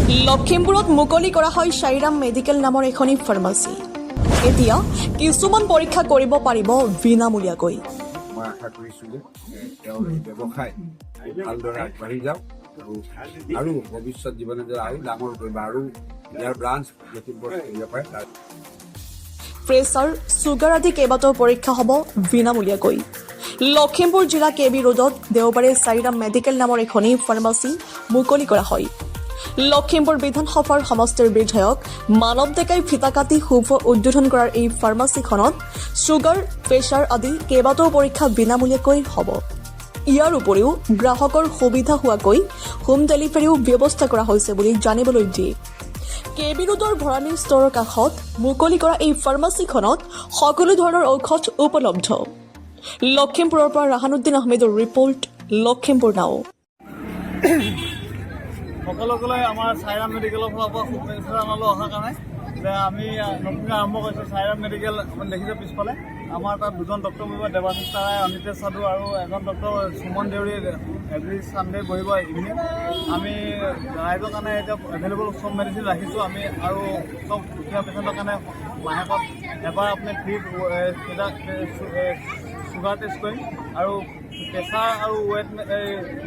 লখিমপুৰত মুকলি কৰা হয় চাইৰাম মেডিকেল নামৰ এখনি ফাৰ্মাচী। এতিয়া কিছুমান পৰীক্ষা কৰিব পাৰিব বিনামূলীয়াকৈ। মই আশা কৰিছোঁ যে তেওঁৰ এই ব্যৱসায় ভালদৰে আগবাঢ়ি যাওক আৰু ভৱিষ্যত জীৱনে যে আৰু ডাঙৰ কৰিব আৰু ইয়াৰ ব্ৰাঞ্চ লখিমপুৰত কৰিব পাৰে। প্ৰেছাৰ, ছুগাৰ আদি কেইবাটাও পৰীক্ষা হ'ব বিনামূলীয়াকৈ। লখিমপুৰ জিলা কেবি ৰোডত দেওবাৰে চাইৰাম মেডিকেল নামৰ এখনি ফাৰ্মাচী মুকলি কৰা হয়। লখিমপুৰ বিধানসভাৰ সমষ্টিৰ বিধায়ক মানৱ ডেকাই ফিতা কাটি শুভ উদ্বোধন কৰাৰ এই ফাৰ্মাচীখনত ছুগাৰ, প্ৰেছাৰ আদি কেইবাটাও পৰীক্ষা বিনামূলীয়াকৈ হ'ব। ইয়াৰ উপৰিও গ্ৰাহকৰ সুবিধা হোৱাকৈ হোম ডেলিভাৰীও ব্যৱস্থা কৰা হৈছে বুলি জানিবলৈ দিয়ে। কেবি ৰোডৰ ভৰালী ষ্ট'ৰৰ কাষত মুকলি কৰা এই ফাৰ্মাচীখনত সকলো ধৰণৰ ঔষধ উপলব্ধ। লখিমপুৰৰ পৰা ৰাহানুদ্দিন আহমেদৰ ৰিপৰ্ট, লখিমপুৰ নাও। সকলোকে আমাৰ চাইৰাম মেডিকেলৰ ফালৰ পৰা শুভেচ্ছা জনালোঁ অহাৰ কাৰণে যে আমি নতুনকৈ আৰম্ভ কৰিছোঁ চাইৰাম মেডিকেল। আপুনি দেখিছে পিছফালে আমাৰ তাত দুজন ডক্টৰ বহিব, দেৱাশিষ তাৰাই, অনিতেশ সাধু আৰু এজন doctor Suman Deori every Sunday বহিব ইভিনিং। আমি ৰাইজৰ কাৰণে এতিয়া এভেইলেবল চব মেডিচিন ৰাখিছোঁ আমি আৰু চব দুখীয়া পেচেণ্টৰ কাৰণে মাহেকত এবাৰ আপুনি ফ্ৰী চুগাৰ টেষ্ট কৰিম আৰু প্ৰেছাৰ আৰু ৱেট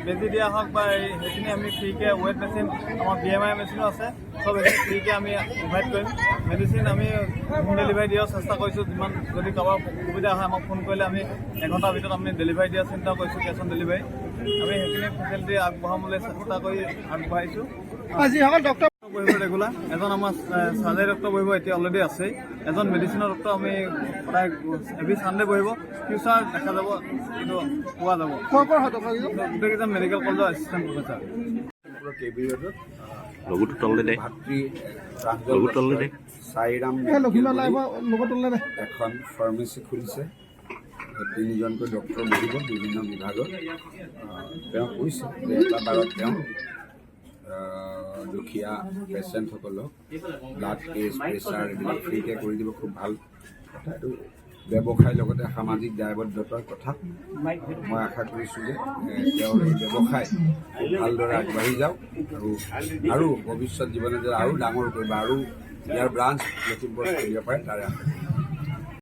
বেজি দিয়া হওক বা সেইখিনি আমি ফ্ৰীকৈ ৱেট মেচিন, আমাৰ BMI মেচিনো আছে, চব সেইখিনি ফ্ৰীকৈ আমি প্ৰভাইড কৰিম। মেডিচিন আমি হোম ডেলিভাৰী দিয়াৰ চেষ্টা কৰিছোঁ। যিমান যদি কাৰোবাৰ সুবিধা হয় আমাক ফোন কৰিলে আমি এঘণ্টাৰ ভিতৰত আমি ডেলিভাৰী দিয়াৰ চিন্তা কৰিছোঁ, কেছ অন ডেলিভাৰী। আমি সেইখিনি ফেচিলিটি আগবঢ়াবলৈ চেষ্টা কৰি আগবাঢ়িছোঁ। যিসকল ডক্টৰ বহিব ৰেগুলাৰ, এজন আমাৰ চাৰ্জাৰী ডক্টৰ বহিব, এতিয়া অলৰেডি আছেই। এজন মেডিচিনৰ ডক্টৰ আমি সদায় এভৰি ছানডে বহিব। ফিউচাৰ দেখা যাব, কিন্তু পোৱা যাব। গোটেইকেইজন মেডিকেল কলেজৰ এছিষ্টেণ্ট প্ৰফেচাৰ। কেবি ৰোডত চাইৰাম এখন ফাৰ্মাচী খুলিছে। 3জনকৈ ডক্টৰ বহিব বিভিন্ন বিভাগত। তেওঁ কৈছে যে এটা বাৰত তেওঁ দুখীয়া পেচেণ্টসকলক ব্লাড টেষ্ট, প্ৰেছাৰ এইবিলাক ফ্ৰীকৈ কৰি দিব। খুব ভাল কথা। এইটো ব্যৱসায়ৰ লগতে সামাজিক দায়বদ্ধতাৰ কথা। মই আশা কৰিছোঁ যে তেওঁৰ এই ব্যৱসায় ভালদৰে আগবাঢ়ি যাওক আৰু ভৱিষ্যত জীৱনে যে আৰু ডাঙৰ কৰিব আৰু ইয়াৰ ব্ৰাঞ্চ লখিমপুৰত কৰিব পাৰে তাৰে আশা।